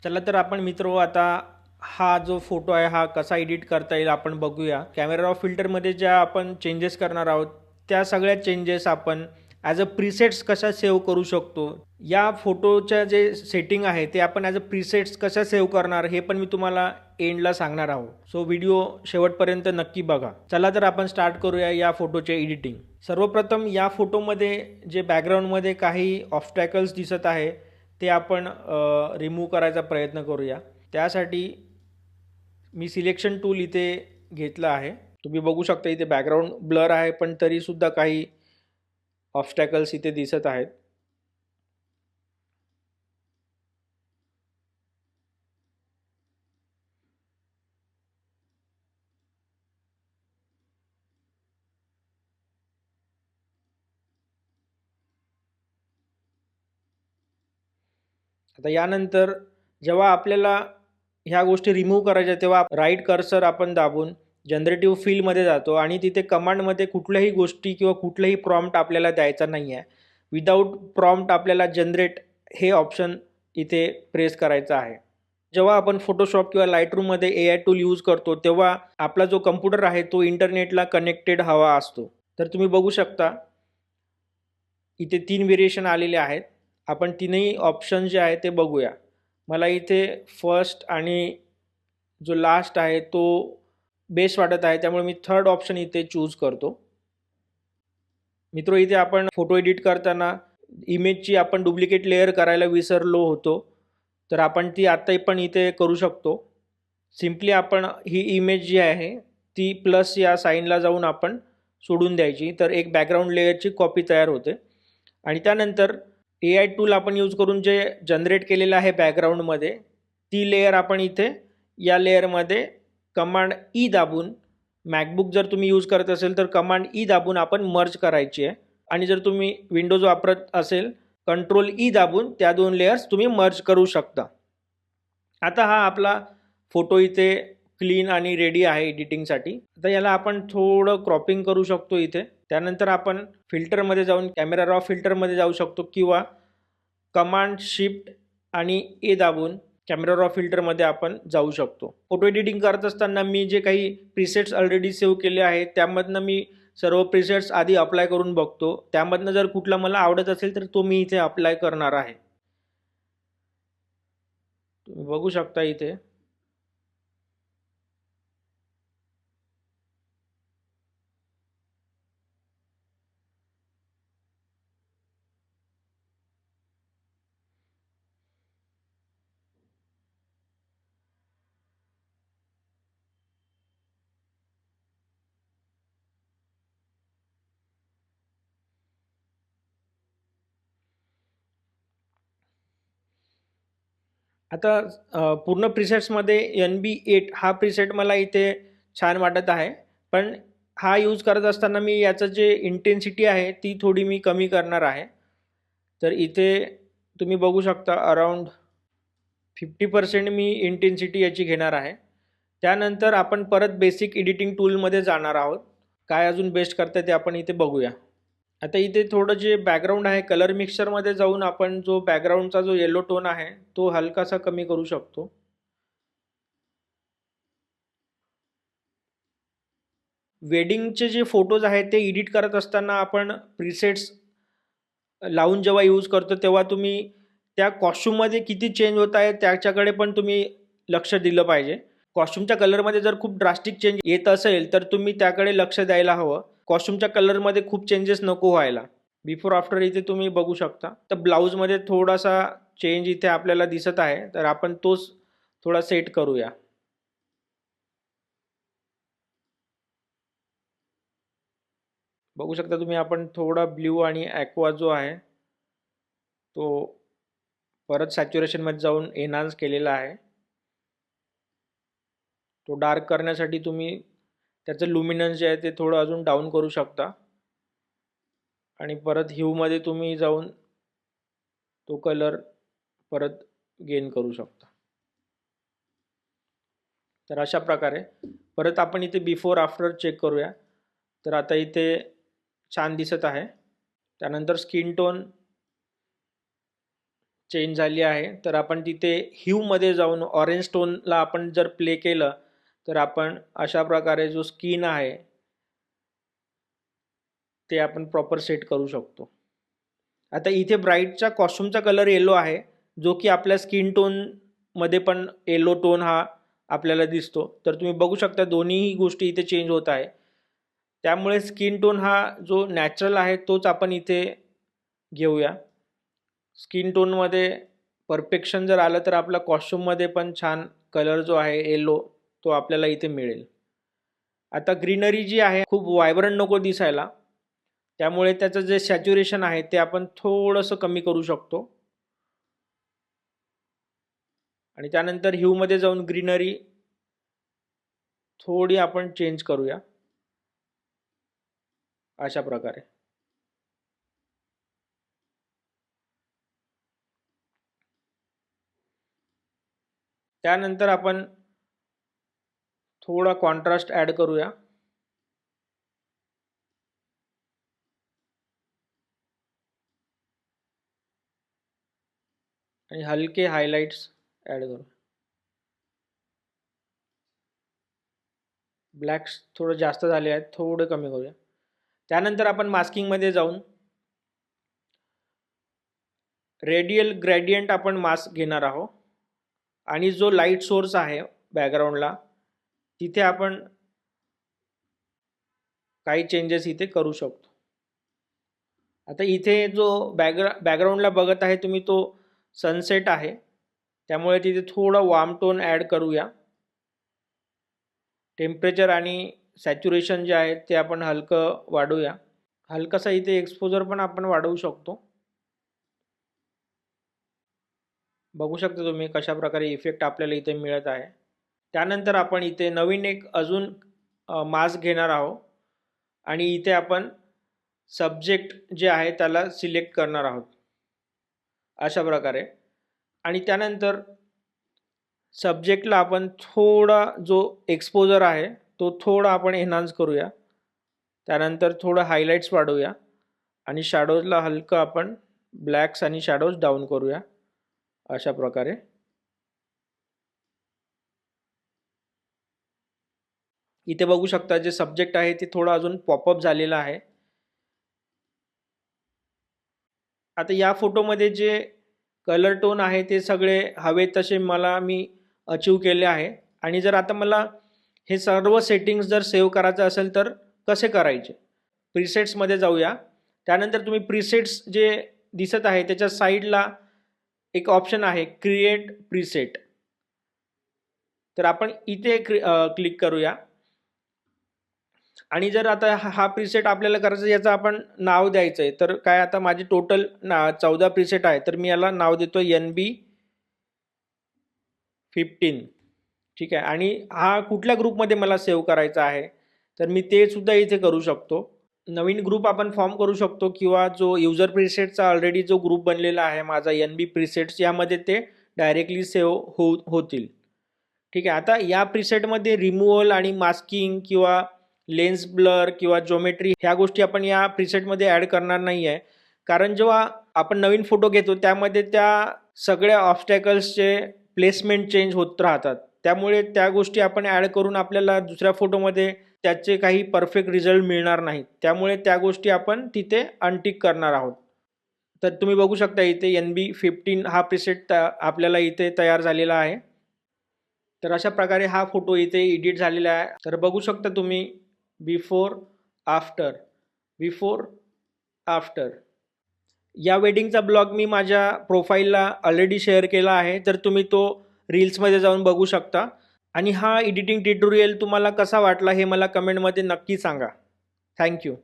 चला तर आपण मित्र आता हा जो फोटो आहे हा कसा एडिट करता येईल आपण बघूया. कॅमेरा रॉ फिल्टरमध्ये ज्या आपण चेंजेस करणार आहोत त्या सगळ्या चेंजेस आपण ॲज अ प्रीसेट्स कशा सेव्ह करू शकतो. या फोटोच्या जे सेटिंग आहे ते आपण ॲज अ प्रीसेट्स कशा सेव्ह करणार हे पण मी तुम्हाला एंडला सांगणार आहोत. सो व्हिडिओ शेवटपर्यंत नक्की बघा. चला तर आपण स्टार्ट करूया या फोटोचे एडिटिंग. सर्वप्रथम या फोटोमध्ये जे बॅकग्राऊंडमध्ये काही ऑब्स्टॅकल्स दिसत आहे ते आपण रिमूव्ह करायचा प्रयत्न करूया. त्यासाठी मी सिलेक्शन टूल इथे घेतलं आहे. तुम्ही बघू शकता इथे बॅकग्राऊंड ब्लर आहे पण तरीसुद्धा काही ऑब्स्टॅकल्स इथे दिसत आहेत. आता यानंतर जेव्हा आपल्याला ह्या गोष्टी रिमूव्ह करायच्या तेव्हा राईट कर्सर आपण दाबून जनरेटिव्ह फील्डमध्ये जातो आणि तिथे कमांडमध्ये कुठल्याही गोष्टी किंवा कुठलाही प्रॉम्प्ट आपल्याला द्यायचा नाही आहे. विदाऊट प्रॉम्प्ट आपल्याला जनरेट हे ऑप्शन इथे प्रेस करायचं आहे. जेव्हा आपण फोटोशॉप किंवा लाईटरूममध्ये AI टूल यूज करतो तेव्हा आपला जो कम्प्युटर आहे तो इंटरनेटला कनेक्टेड हवा असतो. तर तुम्ही बघू शकता इथे 3 व्हेरिएशन आलेले आहेत. आपण तीनही ऑप्शन जे आहे ते बघूया. मला इथे फर्स्ट आणि जो लास्ट आहे तो बेस्ट वाटत आहे, त्यामुळे मी थर्ड ऑप्शन इथे चूज करतो. मित्रो इथे आपण फोटो एडिट करताना इमेजची आपण डुप्लिकेट लेयर करायला विसरलो होतो, तर आपण ती आत्ता पण इथे करू शकतो. सिम्पली आपण ही इमेज जी आहे ती प्लस या साईनला जाऊन आपण सोडून द्यायची, तर एक बॅकग्राऊंड लेयरची कॉपी तयार होते. आणि त्यानंतर AI टूल आपण यूज करून जे जनरेट केलेलं आहे बॅकग्राऊंडमध्ये ती लेयर आपण इथे या लेयरमध्ये कमांड ई दाबून, मॅकबुक जर तुम्ही यूज करत असेल तर कमांड ई दाबून आपण मर्ज करायची आहे. आणि जर तुम्ही विंडोज वापरत असेल कंट्रोल ई दाबून त्या दोन लेयर्स तुम्ही मर्ज करू शकता. आता हा आपला फोटो इथे क्लीन आणि रेडी आहे एडिटिंगसाठी. आता याला आपण थोडं क्रॉपिंग करू शकतो इथे. त्यानंतर आपण फिल्टरमध्ये जाऊन कॅमेरा रॉ फिल्टरमध्ये जाऊ शकतो किंवा कमांड शिफ्ट आणि ए दाबून कॅमेरा रॉ फिल्टरमध्ये आपण जाऊ शकतो. फोटो एडिटिंग करत असताना मी जे काही प्रीसेट्स ऑलरेडी सेव्ह केले आहेत त्यामधनं मी सर्व प्रीसेट्स आधी अप्लाय करून बघतो. त्यामधनं जर कुठला मला आवडत असेल तर तो मी इथे अप्लाय करणार आहे. तुम्ही बघू शकता इथे. आता पूर्ण प्रिसेट्समध्ये NB8 हा प्रिसेट मला इथे छान वाटत आहे, पण हा यूज करत असताना मी याचं जे इंटेन्सिटी आहे ती थोडी मी कमी करणार आहे. तर इथे तुम्ही बघू शकता अराउंड 50% मी इंटेन्सिटी याची घेणार आहे. त्यानंतर आपण परत बेसिक एडिटिंग टूलमध्ये जाणार आहोत. काय अजून बेस्ट करता ते आपण इथे बघूया. आता इथे थोडं जे बॅकग्राऊंड आहे कलर मिक्सचरमध्ये जाऊन आपण जो बॅकग्राऊंडचा जो येलो टोन आहे तो हलकासा कमी करू शकतो. वेडिंगचे जे फोटोज आहेत ते एडिट करत असताना आपण प्रीसेट्स लावून जेव्हा यूज करतो तेव्हा तुम्ही त्या कॉस्ट्यूममध्ये किती चेंज होत आहे त्याच्याकडे पण तुम्ही लक्ष दिलं पाहिजे. कॉस्ट्यूमच्या कलरमध्ये जर खूप ड्रास्टिक चेंज येत असेल तर तुम्ही त्याकडे लक्ष द्यायला हवं. कॉस्ट्यूमच्या कलरमध्ये खूप चेंजेस नको व्हायला. बिफोर आफ्टर इथे तुम्ही बघू शकता. तर ब्लाऊजमध्ये थोडासा चेंज इथे आपल्याला दिसत आहे, तर आपण तोच थोडा सेट करूया. बघू शकता तुम्ही आपण थोडा ब्ल्यू आणि ॲक्वा जो आहे तो परत सॅच्युरेशनमध्ये जाऊन एनहान्स केलेला आहे. तो डार्क करण्यासाठी तुम्ही त्याचं लुमिनन्स जे आहे ते थोडं अजून डाऊन करू शकता आणि परत ह्यूमध्ये तुम्ही जाऊन तो कलर परत गेन करू शकता. तर अशा प्रकारे परत आपण इथे बिफोर आफ्टर चेक करूया. तर आता इथे छान दिसत आहे. त्यानंतर स्किन टोन चेंज झाली आहे. तर आपण तिथे ह्यूमध्ये जाऊन ऑरेंज टोनला आपण जर प्ले केलं तर आपण अशा प्रकारे जो स्किन आहे ते आपण प्रॉपर सेट करू शकतो. आता इथे ब्राईटचा कॉस्ट्युमचा कलर येलो आहे, जो की आपल्या स्किन टोनमध्ये पण येलो टोन हा आपल्याला दिसतो. तर तुम्ही बघू शकता दोन्हीही गोष्टी इथे चेंज होत आहे. त्यामुळे स्किन टोन हा जो नॅचरल आहे तोच आपण इथे घेऊया. स्किन टोनमध्ये परफेक्शन जर आलं तर आपला कॉस्ट्युममध्ये पण छान कलर जो आहे येलो तो आपल्याला इथे मिळेल. आता ग्रीनरी जी आहे खूप व्हायब्रंट नको दिसायला, त्यामुळे त्याचं जे सॅच्युरेशन आहे ते आपण थोडंसं कमी करू शकतो. आणि त्यानंतर ह्यूमध्ये जाऊन ग्रीनरी थोडी आपण चेंज करूया अशा प्रकारे. त्यानंतर आपण थोडा कॉन्ट्रास्ट ॲड करूया. आणि हलके हायलाइट्स ॲड करू. ब्लॅक्स थोडं जास्त झाले आहेत, थोडं कमी करूया. त्यानंतर आपण मास्किंगमध्ये जाऊन रेडियल ग्रेडियंट आपण मास्क घेणार आहोत. आणि जो लाईट सोर्स आहे बॅकग्राऊंडला तिथे आपण काही चेंजेस इथे करू शकतो. आता इथे जो बॅकग्राऊंडला बघत आहे तुम्ही तो सनसेट आहे, त्यामुळे तिथे थोडा वार्म टोन ॲड करूया. टेम्परेचर आणि सॅच्युरेशन जे आहे ते आपण हलकं वाढवूया. हलकासा इथे एक्सपोजर पण आपण वाढवू शकतो. बघू शकता तुम्ही कशा प्रकारे इफेक्ट आपल्याला इथे मिळत आहे. त्यानंतर आपण इथे नवीन एक अजून मास्क घेणार आहोत आणि इथे आपण सब्जेक्ट जे आहे त्याला सिलेक्ट करणार आहोत अशा प्रकारे. आणि त्यानंतर सब्जेक्टला आपण थोडा जो एक्सपोजर आहे तो थोडा आपण एनहान्स करूया. त्यानंतर थोडं हायलाइट्स वाढवूया आणि शॅडोजला हलकं आपण ब्लॅक्स आणि शॅडोज डाऊन करूया अशा प्रकारे. इथे बघू शकता जे सब्जेक्ट आहे ते थोडं अजून पॉपअप झालेलं आहे. आता या फोटोमध्ये जे कलर टोन आहे ते सगळे हवे तसे मी अचीव केले आहे. आणि जर आता मला हे सर्व सेटिंग्स जर सेव्ह करायचं असेल तर कसे करायचे. प्रीसेट्समध्ये जाऊया. त्यानंतर तुम्ही प्रीसेट्स जे दिसत आहे त्याच्या साईडला एक ऑप्शन आहे क्रिएट प्रीसेट. तर आपण इथे क्लिक करूया. आणि जर आता हा प्रीसेट आपल्याला करायचं याचं आपण नाव द्यायचं आहे. तर काय आता माझे टोटल 14 प्रीसेट आहे, तर मी याला नाव देतो NB15. ठीक आहे. आणि हा कुठल्या ग्रुपमध्ये मला सेव्ह करायचा आहे तर मी ते सुद्धा इथे करू शकतो. नवीन ग्रुप आपण फॉर्म करू शकतो किंवा जो युजर प्रीसेटचा ऑलरेडी जो ग्रुप बनलेला आहे माझा NB प्रीसेट्स यामध्ये ते डायरेक्टली सेव्ह होतील. ठीक आहे. आता या प्रीसेटमध्ये रिमूव्हल आणि मास्किंग किंवा लेन्स ब्लर किंवा जोमेट्री ह्या गोष्टी आपण या प्रीसेटमध्ये ॲड करणार नाही आहे. कारण जेव्हा आपण नवीन फोटो घेतो त्यामध्ये त्या सगळ्या ऑब्स्टॅकल्सचे प्लेसमेंट चेंज होत राहतात. त्यामुळे त्या गोष्टी आपण ॲड करून आपल्याला दुसऱ्या फोटोमध्ये त्याचे काही परफेक्ट रिझल्ट मिळणार नाहीत. त्यामुळे त्या गोष्टी आपण तिथे अनटिक करणार आहोत. तर तुम्ही बघू शकता इथे NB15 हा प्रीसेट आपल्याला इथे तयार झालेला आहे. तर अशा प्रकारे हा फोटो इथे एडिट झालेला आहे. तर बघू शकता तुम्ही बिफोर आफ्टर. या वेडिंगचा ब्लॉग मी माझ्या प्रोफाईलला ऑलरेडी शेअर केला आहे, तर तुम्ही तो रील्समध्ये जाऊन बघू शकता. आणि हा एडिटिंग ट्युटोरियल तुम्हाला कसा वाटला हे मला कमेंटमध्ये नक्की सांगा. थँक्यू.